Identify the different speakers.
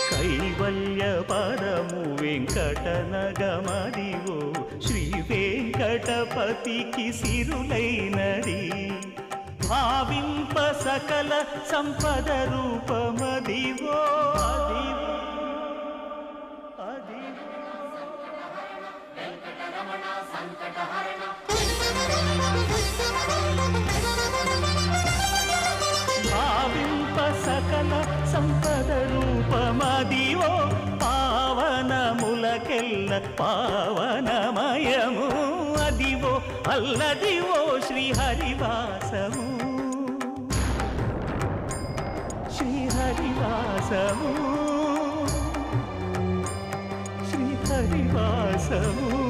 Speaker 1: కైవల్య పరము వెంకటనగమదివో శ్రీ వెంకటపతికి సిరులైనది భావింప సకల సంపద రూపమదివో భావింప సకల సంపద రూపమదివో పావనములకెల్ల పావనమయము అదివో అల్లదివో శ్రీహరివాసము శ్రీహరివాసము శ్రీహరివాసము